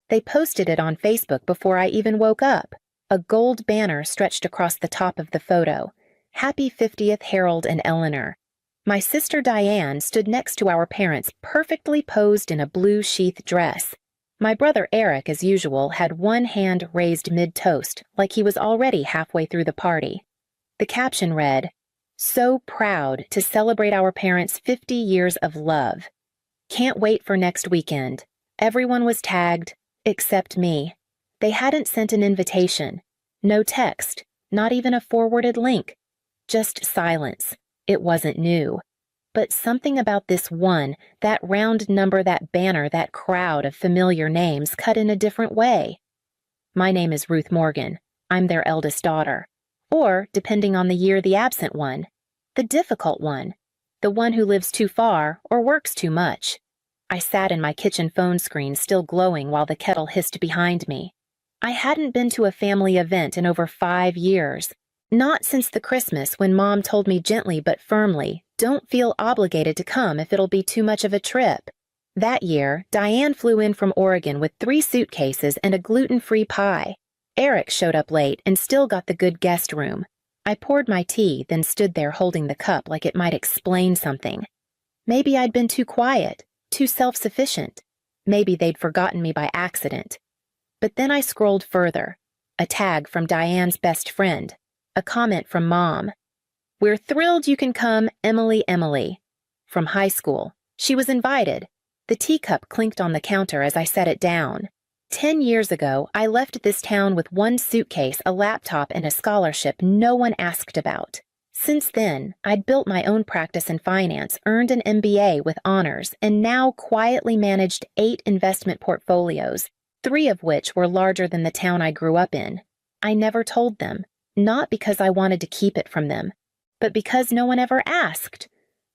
They posted it on Facebook before I even woke up. A gold banner stretched across the top of the photo. Happy 50th Harold and Eleanor. My sister Diane stood next to our parents, perfectly posed in a blue sheath dress. My brother Eric, as usual, had one hand raised mid-toast, like he was already halfway through the party. The caption read, "So proud to celebrate our parents' 50 years of love. Can't wait for next weekend. Everyone was tagged, except me. They hadn't sent an invitation. No text, not even a forwarded link. Just silence. It wasn't new. But something about this one, that round number, that banner, that crowd of familiar names cut in a different way. My name is Ruth Morgan. I'm their eldest daughter. Or, depending on the year, the absent one. The difficult one. The one who lives too far or works too much. I sat in my kitchen phone screen, still glowing while the kettle hissed behind me. I hadn't been to a family event in over 5 years. Not since the Christmas when Mom told me gently but firmly, "Don't feel obligated to come if it'll be too much of a trip." That year, Diane flew in from Oregon with 3 suitcases and a gluten-free pie. Eric showed up late and still got the good guest room. I poured my tea, then stood there holding the cup like it might explain something. Maybe I'd been too quiet, too self-sufficient. Maybe they'd forgotten me by accident. But then I scrolled further. A tag from Diane's best friend. A comment from Mom. "We're thrilled you can come, Emily." From high school. She was invited. The teacup clinked on the counter as I set it down. 10 years ago, I left this town with 1 suitcase, a laptop, and a scholarship no one asked about. Since then, I'd built my own practice in finance, earned an MBA with honors, and now quietly managed 8 investment portfolios, 3 of which were larger than the town I grew up in. I never told them. Not because I wanted to keep it from them, but because no one ever asked.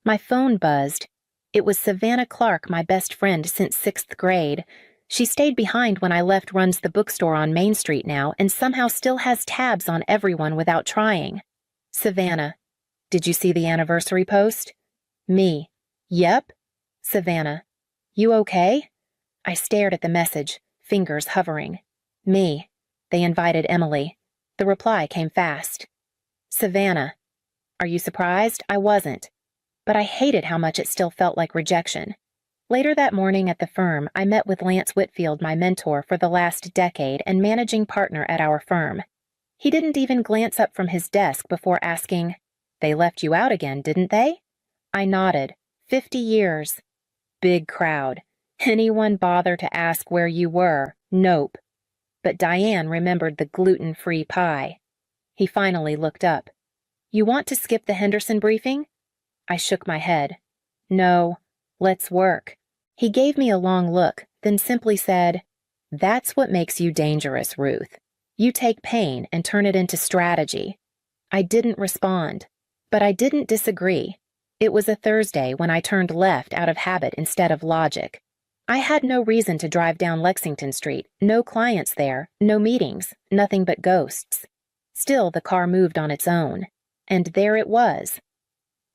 My phone buzzed. It was Savannah Clark, my best friend since 6th grade. She stayed behind when I left, runs the bookstore on Main Street now, and somehow still has tabs on everyone without trying. Savannah, "Did you see the anniversary post?" Me, "Yep." Savannah, "You okay?" I stared at the message, fingers hovering. Me, "They invited Emily." The reply came fast. Savannah, "Are you surprised? I wasn't." But I hated how much it still felt like rejection. Later that morning at the firm, I met with Lance Whitfield, my mentor for the last decade and managing partner at our firm. He didn't even glance up from his desk before asking, "They left you out again, didn't they?" I nodded. 50 years. Big crowd. Anyone bother to ask where you were? Nope. But Diane remembered the gluten-free pie. He finally looked up. "You want to skip the Henderson briefing?" I shook my head. "No, let's work." He gave me a long look, then simply said, "That's what makes you dangerous, Ruth. You take pain and turn it into strategy." I didn't respond, but I didn't disagree. It was a Thursday when I turned left out of habit instead of logic. I had no reason to drive down Lexington Street, no clients there, no meetings, nothing but ghosts. Still, the car moved on its own. And there it was.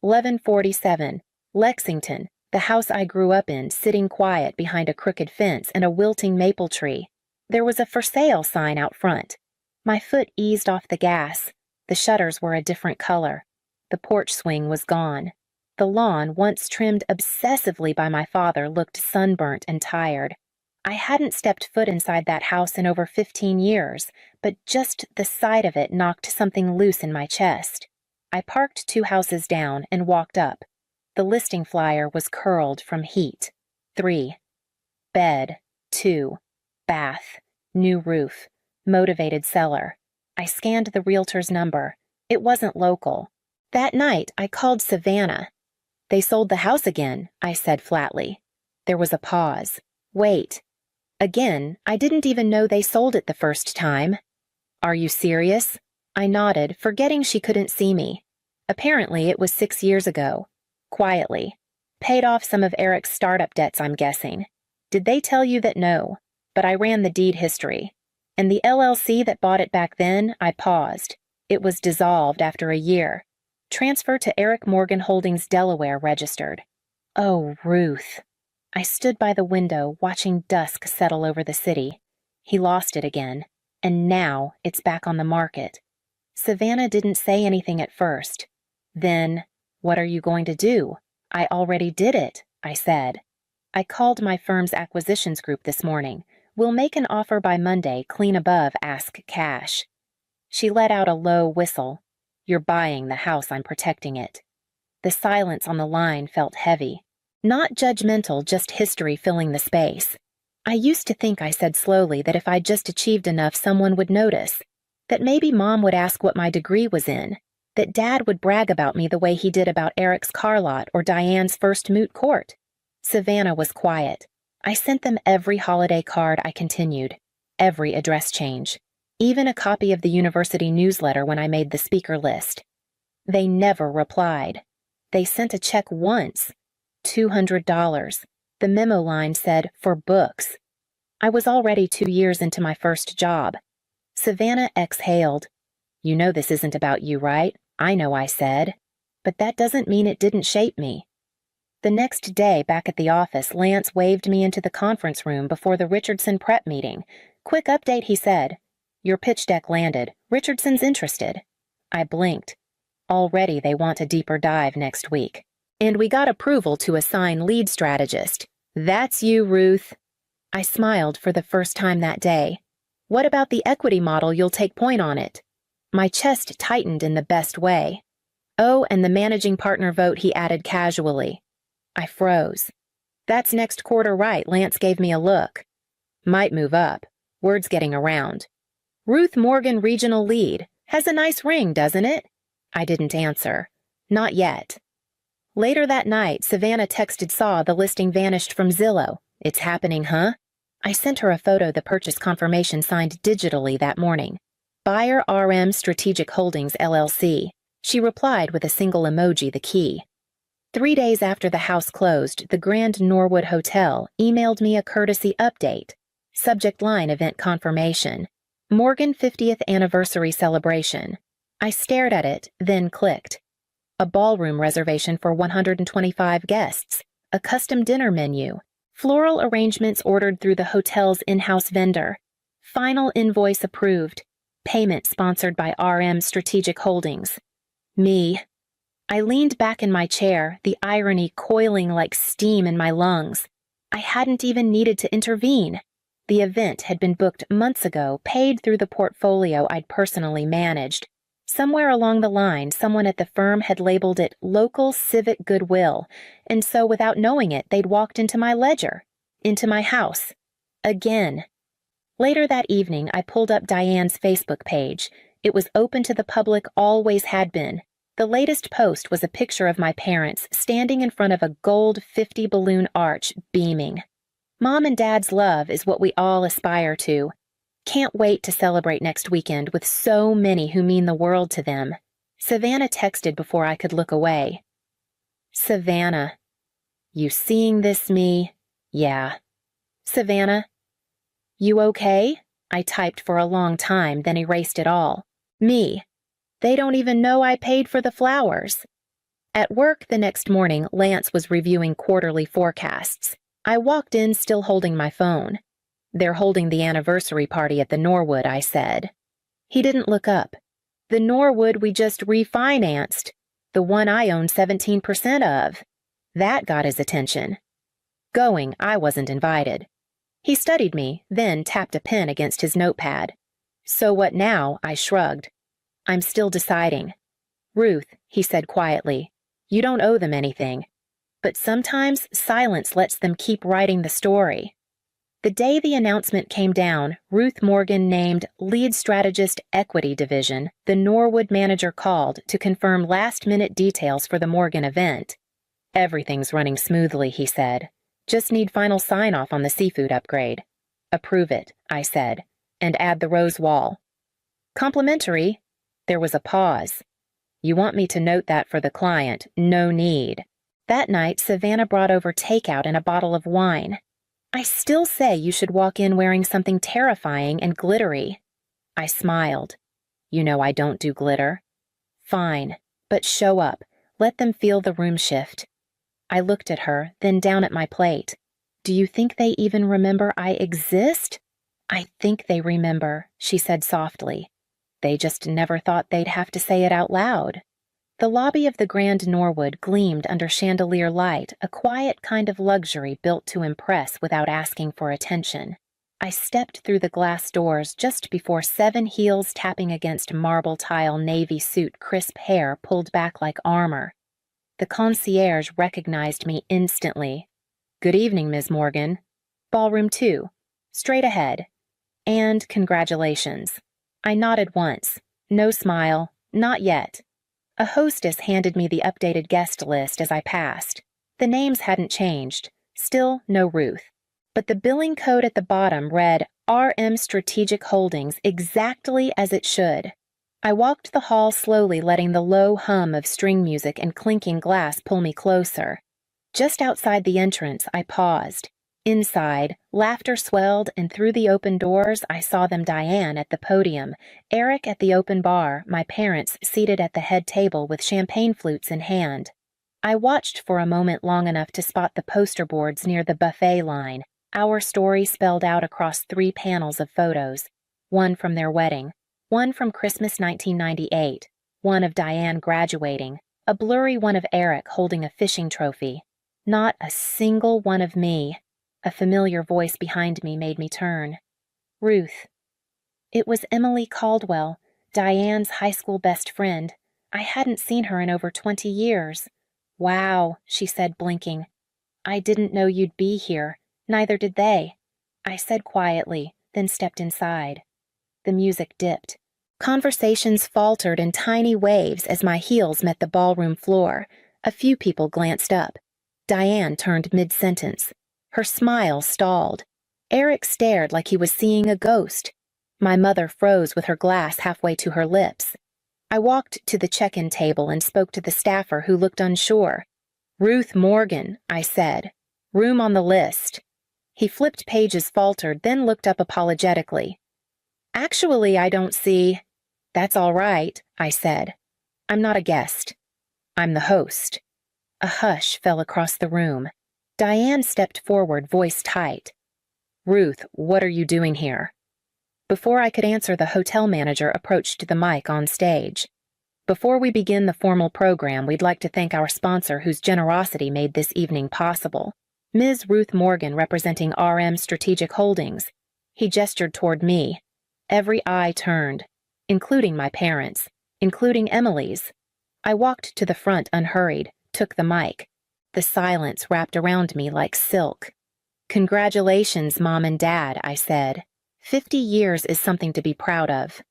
1147, Lexington, the house I grew up in, sitting quiet behind a crooked fence and a wilting maple tree. There was a "for sale" sign out front. My foot eased off the gas. The shutters were a different color. The porch swing was gone. The lawn, once trimmed obsessively by my father, looked sunburnt and tired. I hadn't stepped foot inside that house in over 15 years, but just the sight of it knocked something loose in my chest. I parked 2 houses down and walked up. The listing flyer was curled from heat. 3. Bed. 2. Bath. New roof. Motivated seller. I scanned the realtor's number. It wasn't local. That night, I called Savannah. "They sold the house again," I said flatly. There was a pause. "Wait." Again, I didn't even know they sold it the first time. "Are you serious?" I nodded, forgetting she couldn't see me. Apparently, it was 6 years ago. Quietly. Paid off some of Eric's startup debts, I'm guessing. "Did they tell you that?" "No." But I ran the deed history. And the LLC that bought it back then, I paused. It was dissolved after a year. Transfer to Eric Morgan Holdings Delaware registered. Oh, Ruth. I stood by the window, watching dusk settle over the city. He lost it again, and now it's back on the market. Savannah didn't say anything at first. Then, what are you going to do? I already did it, I said. I called my firm's acquisitions group this morning. We'll make an offer by Monday, clean above ask cash. She let out a low whistle. You're buying the house, I'm protecting it. The silence on the line felt heavy. Not judgmental, just history filling the space. I used to think, I said slowly, that if I'd just achieved enough, someone would notice. That maybe Mom would ask what my degree was in. That Dad would brag about me the way he did about Eric's car lot or Diane's first moot court. Savannah was quiet. I sent them every holiday card, I continued. Every address change. Even a copy of the university newsletter when I made the speaker list. They never replied. They sent a check once. $200. The memo line said, for books. I was already 2 years into my first job. Savannah exhaled. You know this isn't about you, right? I know, I said. But that doesn't mean it didn't shape me. The next day, back at the office, Lance waved me into the conference room before the Richardson prep meeting. Quick update, he said. Your pitch deck landed. Richardson's interested. I blinked. Already they want a deeper dive next week. And we got approval to assign lead strategist. That's you, Ruth. I smiled for the first time that day. What about the equity model? You'll take point on it. My chest tightened in the best way. Oh, and the managing partner vote, he added casually. I froze. That's next quarter, right? Lance gave me a look. Might move up. Word's getting around. Ruth Morgan, regional lead. Has a nice ring, doesn't it? I didn't answer. Not yet. Later that night, Savannah texted Saw the listing vanished from Zillow. It's happening, huh? I sent her a photo, the purchase confirmation signed digitally that morning. Buyer RM Strategic Holdings, LLC. She replied with a single emoji, the key. 3 days after the house closed, the Grand Norwood Hotel emailed me a courtesy update. Subject line event confirmation. Morgan 50th anniversary celebration. I stared at it, then clicked. A ballroom reservation for 125 guests. A custom dinner menu. Floral arrangements ordered through the hotel's in-house vendor. Final invoice approved. Payment sponsored by RM Strategic Holdings. Me. I leaned back in my chair, the irony coiling like steam in my lungs. I hadn't even needed to intervene. The event had been booked months ago, paid through the portfolio I'd personally managed. Somewhere along the line, someone at the firm had labeled it local civic goodwill, and so without knowing it, they'd walked into my ledger, into my house. Again. Later that evening, I pulled up Diane's Facebook page. It was open to the public, always had been. The latest post was a picture of my parents standing in front of a gold 50 balloon arch, beaming. Mom and Dad's love is what we all aspire to. Can't wait to celebrate next weekend with so many who mean the world to them. Savannah texted before I could look away. Savannah. You seeing this, me? Yeah. Savannah. You okay? I typed for a long time, then erased it all. Me. They don't even know I paid for the flowers. At work the next morning, Lance was reviewing quarterly forecasts. I walked in still holding my phone. They're holding the anniversary party at the Norwood, I said. He didn't look up. The Norwood we just refinanced. The one I own 17% of. That got his attention. Going, I wasn't invited. He studied me, then tapped a pen against his notepad. So what now? I shrugged. I'm still deciding. Ruth, he said quietly, you don't owe them anything. But sometimes silence lets them keep writing the story. The day the announcement came down, Ruth Morgan named Lead Strategist Equity Division, the Norwood manager called to confirm last-minute details for the Morgan event. Everything's running smoothly, he said. Just need final sign-off on the seafood upgrade. Approve it, I said, and add the rose wall. Complimentary. There was a pause. You want me to note that for the client? No need. That night, Savannah brought over takeout and a bottle of wine. I still say you should walk in wearing something terrifying and glittery. I smiled. You know I don't do glitter. Fine, but show up. Let them feel the room shift. I looked at her, then down at my plate. Do you think they even remember I exist? I think they remember, she said softly. They just never thought they'd have to say it out loud. The lobby of the Grand Norwood gleamed under chandelier light, a quiet kind of luxury built to impress without asking for attention. I stepped through the glass doors just before 7 heels tapping against marble tile navy suit crisp hair pulled back like armor. The concierge recognized me instantly. "Good evening, Ms. Morgan. Ballroom 2. Straight ahead. And congratulations." I nodded once. No smile. Not yet. A hostess handed me the updated guest list as I passed. The names hadn't changed. Still no Ruth. But the billing code at the bottom read RM Strategic Holdings exactly as it should. I walked the hall slowly, letting the low hum of string music and clinking glass pull me closer. Just outside the entrance, I paused. Inside, laughter swelled, and through the open doors, I saw them: Diane at the podium, Eric at the open bar, my parents seated at the head table with champagne flutes in hand. I watched for a moment long enough to spot the poster boards near the buffet line, our story spelled out across 3 panels of photos, one from their wedding, one from Christmas 1998, one of Diane graduating, a blurry one of Eric holding a fishing trophy. Not a single one of me. A familiar voice behind me made me turn. Ruth. It was Emily Caldwell, Diane's high school best friend. I hadn't seen her in over 20 years. "Wow," she said, blinking. "I didn't know you'd be here. Neither did they," I said quietly, then stepped inside. The music dipped. Conversations faltered in tiny waves as my heels met the ballroom floor. A few people glanced up. Diane turned mid-sentence. Her smile stalled. Eric stared like he was seeing a ghost. My mother froze with her glass halfway to her lips. I walked to the check-in table and spoke to the staffer who looked unsure. "Ruth Morgan," I said. "Room on the list." He flipped pages, faltered, then looked up apologetically. "Actually, I don't see—" "That's all right," I said. "I'm not a guest. I'm the host." A hush fell across the room. Diane stepped forward, voice tight. "Ruth, what are you doing here?" Before I could answer, the hotel manager approached the mic on stage. "Before we begin the formal program, we'd like to thank our sponsor whose generosity made this evening possible. Ms. Ruth Morgan, representing RM Strategic Holdings." He gestured toward me. Every eye turned, including my parents, including Emily's. I walked to the front unhurried, took the mic. The silence wrapped around me like silk. "Congratulations, Mom and Dad," I said. 50 years is something to be proud of.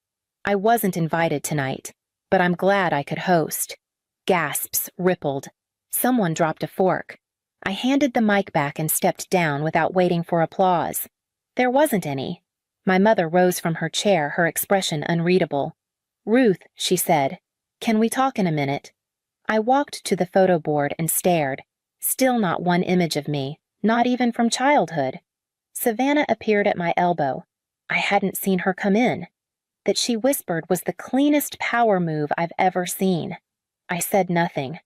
I wasn't invited tonight, but I'm glad I could host. Gasps rippled. Someone dropped a fork. I handed the mic back and stepped down without waiting for applause. There wasn't any. My mother rose from her chair, her expression unreadable. "Ruth," she said, "can we talk in a minute?" I walked to the photo board and stared. Still not one image of me, not even from childhood. Savannah appeared at my elbow. I hadn't seen her come in. That she whispered was the cleanest power move I've ever seen. I said nothing,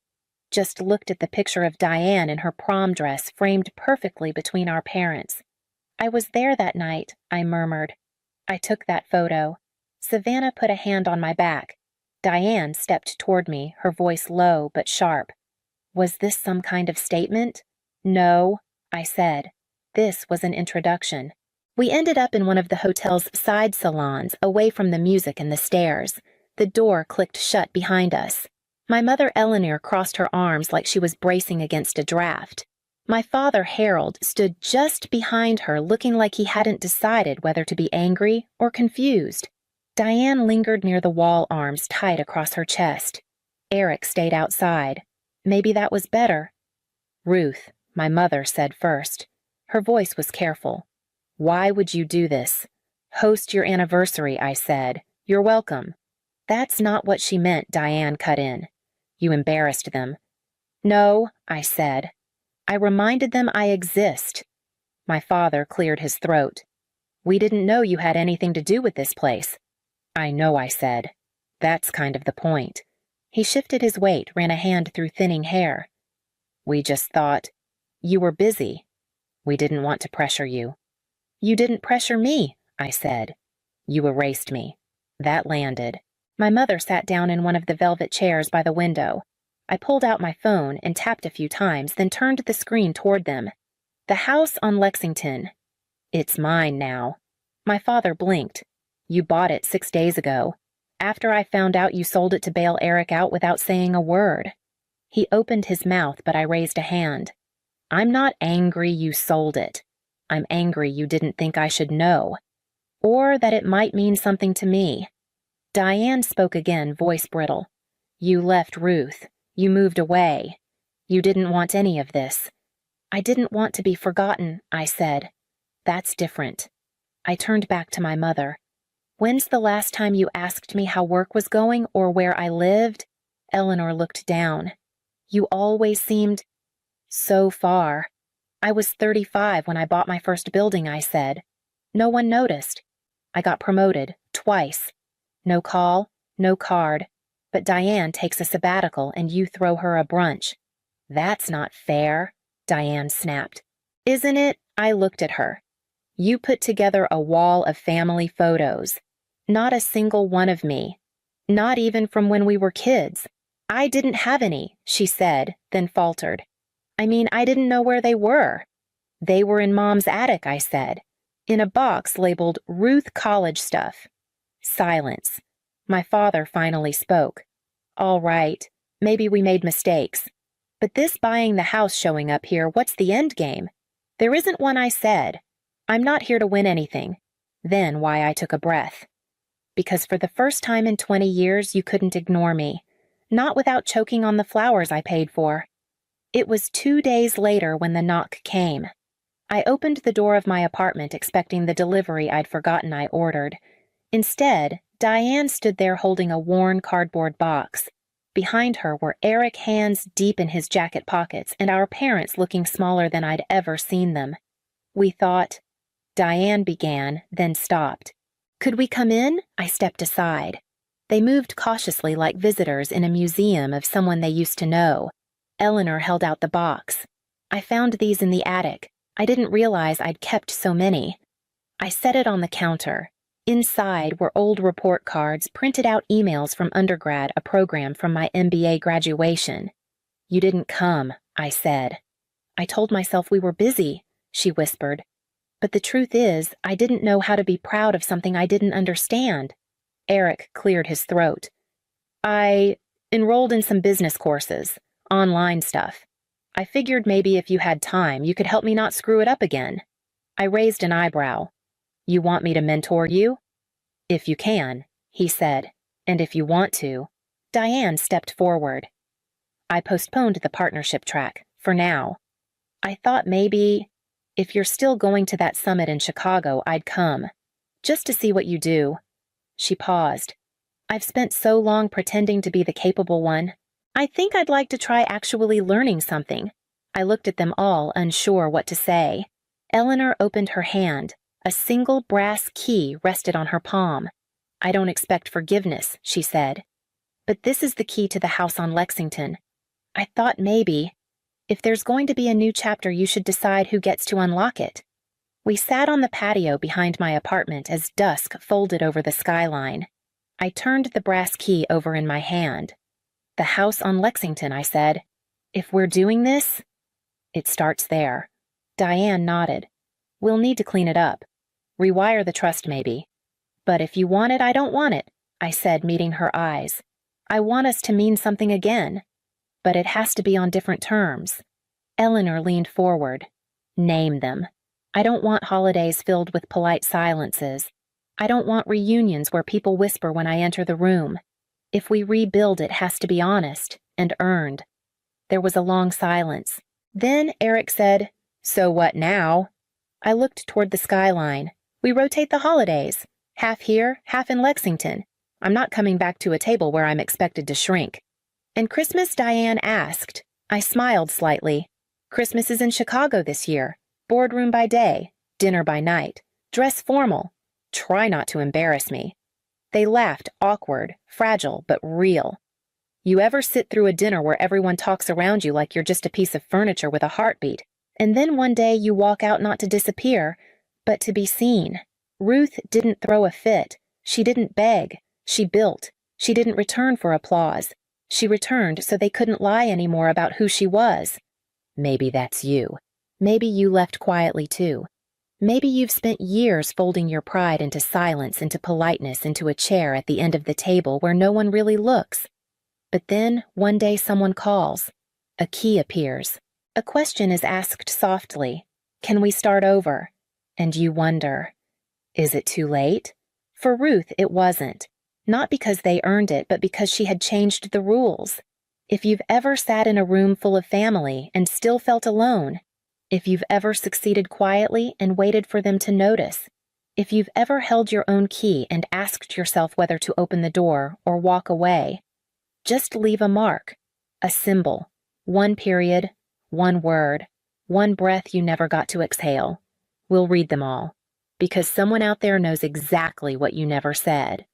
just looked at the picture of Diane in her prom dress framed perfectly between our parents. "I was there that night," I murmured. I took that photo. Savannah put a hand on my back. Diane stepped toward me, her voice low but sharp. Was this some kind of statement? "No," I said. This was an introduction. We ended up in one of the hotel's side salons, away from the music and the stairs. The door clicked shut behind us. My mother Eleanor crossed her arms like she was bracing against a draft. My father Harold stood just behind her, looking like he hadn't decided whether to be angry or confused. Diane lingered near the wall, arms tight across her chest. Eric stayed outside. Maybe that was better. "Ruth," my mother said first. Her voice was careful. "Why would you do this?" "Host your anniversary," I said. "You're welcome." "That's not what she meant," Diane cut in. "You embarrassed them." "No," I said. "I reminded them I exist." My father cleared his throat. "We didn't know you had anything to do with this place." "I know," I said. "That's kind of the point." He shifted his weight, ran a hand through thinning hair. "We just thought you were busy. We didn't want to pressure you." "You didn't pressure me," I said. You erased me. That landed. My mother sat down in one of the velvet chairs by the window. I pulled out my phone and tapped a few times, then turned the screen toward them. The house on Lexington. It's mine now. My father blinked. You bought it 6 days ago, after I found out you sold it to bail Eric out without saying a word. He opened his mouth, but I raised a hand. I'm not angry you sold it. I'm angry you didn't think I should know, or that it might mean something to me. Diane spoke again, voice brittle. You left Ruth. You moved away. You didn't want any of this. I didn't want to be forgotten, I said. That's different. I turned back to my mother. When's the last time you asked me how work was going or where I lived? Eleanor looked down. You always seemed so far. I was 35 when I bought my first building, I said. No one noticed. I got promoted, twice. No call, no card, but Diane takes a sabbatical and you throw her a brunch. That's not fair, Diane snapped. Isn't it? I looked at her. You put together a wall of family photos. Not a single one of me. Not even from when we were kids. I didn't have any, she said, then faltered. I mean, I didn't know where they were. They were in Mom's attic, I said, in a box labeled Ruth College Stuff. Silence. My father finally spoke. All right, maybe we made mistakes. But this buying the house showing up here, what's the end game? There isn't one, I said. I'm not here to win anything. Then why I took a breath. Because for the first time in 20 years, you couldn't ignore me. Not without choking on the flowers I paid for. It was 2 days later when the knock came. I opened the door of my apartment expecting the delivery I'd forgotten I ordered. Instead, Diane stood there holding a worn cardboard box. Behind her were Eric, hands deep in his jacket pockets, and our parents looking smaller than I'd ever seen them. We thought. Diane began, then stopped. Could we come in? I stepped aside. They moved cautiously like visitors in a museum of someone they used to know. Eleanor held out the box. I found these in the attic. I didn't realize I'd kept so many. I set it on the counter. Inside were old report cards, printed out emails from undergrad, a program from my MBA graduation. You didn't come, I said. I told myself we were busy, she whispered. But the truth is, I didn't know how to be proud of something I didn't understand. Eric cleared his throat. I enrolled in some business courses, online stuff. I figured maybe if you had time, you could help me not screw it up again. I raised an eyebrow. You want me to mentor you? If you can, he said, and if you want to. Diane stepped forward. I postponed the partnership track, for now. I thought maybe, if you're still going to that summit in Chicago, I'd come, just to see what you do. She paused. I've spent so long pretending to be the capable one. I think I'd like to try actually learning something. I looked at them all, unsure what to say. Eleanor opened her hand. A single brass key rested on her palm. I don't expect forgiveness, she said. But this is the key to the house on Lexington. I thought maybe, if there's going to be a new chapter, you should decide who gets to unlock it. We sat on the patio behind my apartment as dusk folded over the skyline. I turned the brass key over in my hand. The house on Lexington, I said. If we're doing this, it starts there. Diane nodded. We'll need to clean it up. Rewire the trust, maybe. But if you want it, I don't want it, I said, meeting her eyes. I want us to mean something again. But it has to be on different terms. Eleanor leaned forward. Name them. I don't want holidays filled with polite silences. I don't want reunions where people whisper when I enter the room. If we rebuild, it has to be honest and earned. There was a long silence. Then Eric said, So what now? I looked toward the skyline. We rotate the holidays. Half here, half in Lexington. I'm not coming back to a table where I'm expected to shrink. And Christmas, Diane asked. I smiled slightly. Christmas is in Chicago this year. Boardroom by day, dinner by night. Dress formal. Try not to embarrass me. They laughed, awkward, fragile, but real. You ever sit through a dinner where everyone talks around you like you're just a piece of furniture with a heartbeat, and then one day you walk out not to disappear, but to be seen? Ruth didn't throw a fit. She didn't beg. She built. She didn't return for applause. She returned so they couldn't lie anymore about who she was. Maybe that's you. Maybe you left quietly too. Maybe you've spent years folding your pride into silence, into politeness, into a chair at the end of the table where no one really looks. But then, one day someone calls. A key appears. A question is asked softly. Can we start over? And you wonder, is it too late? For Ruth, it wasn't. Not because they earned it, but because she had changed the rules. If you've ever sat in a room full of family and still felt alone, if you've ever succeeded quietly and waited for them to notice, if you've ever held your own key and asked yourself whether to open the door or walk away, just leave a mark, a symbol, one period, one word, one breath you never got to exhale. We'll read them all, because someone out there knows exactly what you never said.